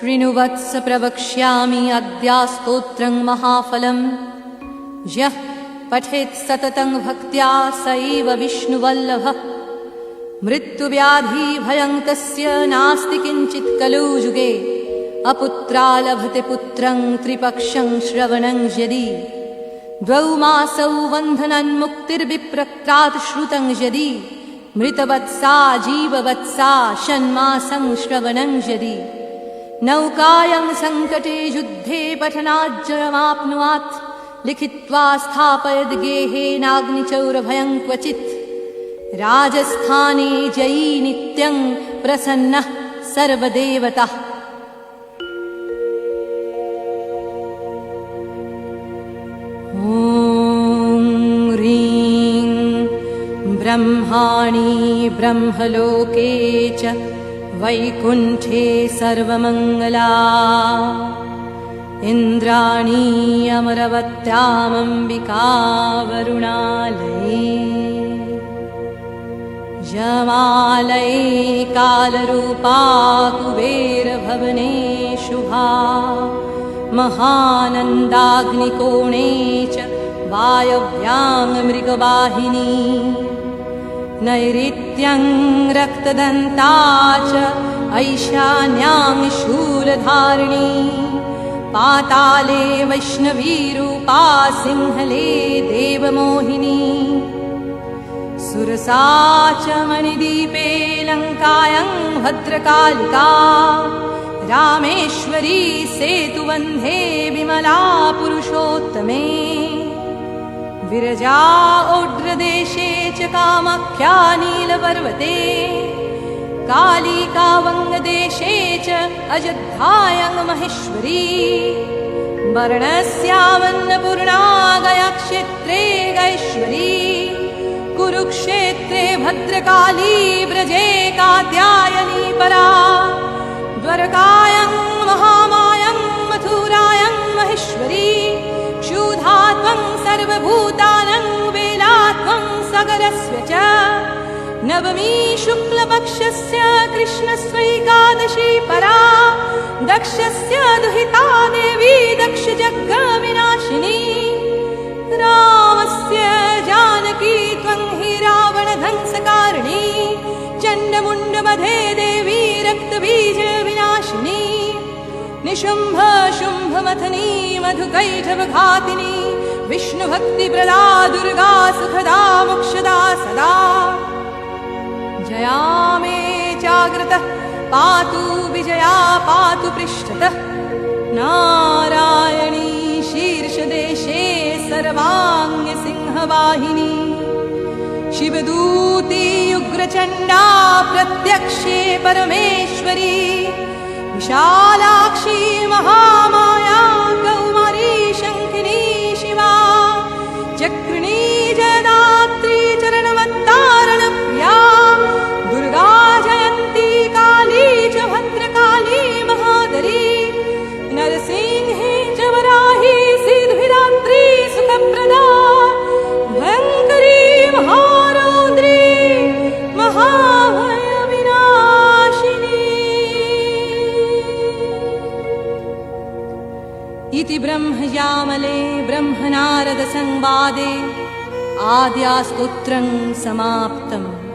शृणुवत्स प्रवक्ष्यामि अद्यास्तोत्रं महाफलम्। यः पठेत् सततं भक्त्या स एव विष्णुवल्लभः। मृत्युव्याधिभयं तस्य नास्ति किञ्चित् कलौ युगे। अपुत्रा लभते पुत्रं त्रिपक्षं श्रवणं यदि। द्वौ मासौ बन्धनान्मुक्तिर्विप्रक्रात् श्रुतं यदि। मृतवत्सा जीववत्सा षण्मासं श्रवणं यदि। नौकायां सङ्कटे युद्धे पठनाज्जयमाप्नुयात्। लिखित्वा स्थापयद् गेहेनाग्निचौरभयं क्वचित्। राजस्थाने जयी नित्यं प्रसन्नः सर्वदेवतः। ॐ ह्रीं ब्रह्माणि ब्रह्मलोके च वैकुण्ठे सर्वमङ्गला। इन्द्राणी अमरवत्यामम्बिका वरुणालये। यमालये कालरूपा कुबेरभवने शुभा। महानन्दाग्निकोणे च वायव्यां मृगवाहिनी। नैऋत्यं रक्तदन्ता च ऐशान्यां शूलधारिणी। पाताले वैष्णवीरूपा सिंहले देवमोहिनी। सुरसा च मणिदीपे लङ्कायां भद्रकालिका। रामेश्वरी सेतुबन्धे विमला पुरुषोत्तमे। विरजा ओड्रदेशे च कामाख्या नीलपर्वते। कालिका वङ्गदेशे च अयोध्यायां महेश्वरी। वर्णस्यावन्नपूर्णा गयाक्षेत्रे गयेश्वरी। कुरुक्षेत्रे भद्रकाली व्रजे कात्यायनी परा। द्वारकायां महामायां मथुरायां महेश्वरी। क्षुधा त्वं सर्वभूतानां वेला त्वं सकलस्य च। नवमी शुक्लपक्षस्य कृष्णस्वैकादशी परा। दक्षस्य दुहिता देवी दक्षजग्गविनाशिनी। रामस्य जानकी त्वं हि रावणध्वंसकारिणी। चण्डमुण्डमधे देवी रक्तबीजविनाशिनी। निशुम्भ शुम्भमथनी मधुकैटभघातिनी। विष्णुभक्तिप्रदा दुर्गा सुखदा मोक्षदा सदा। जया मे जाग्रतः पातु विजया पातु पृष्ठतः। नारायणी शीर्षदेशे सर्वाङ्गसिंहवाहिनी। शिवदूती उग्रचण्डा प्रत्यक्षे परमेश्वरी। विशालाक्षी महामाया कौमारी शङ्खिनी शिवा। चक्रिणी जयदात्री चरणवत्तारणप्रिया। दुर्गा जयन्ती काली च भद्रकाली महादरी। नरसिंही च वराही सिद्धिदात्री सुखप्रदा। भयङ्करी महारौद्री महाभयविनाशिनी। इति ब्रह्मयामले ब्रह्मनारदसंवादे आद्यास्तोत्रं समाप्तम्।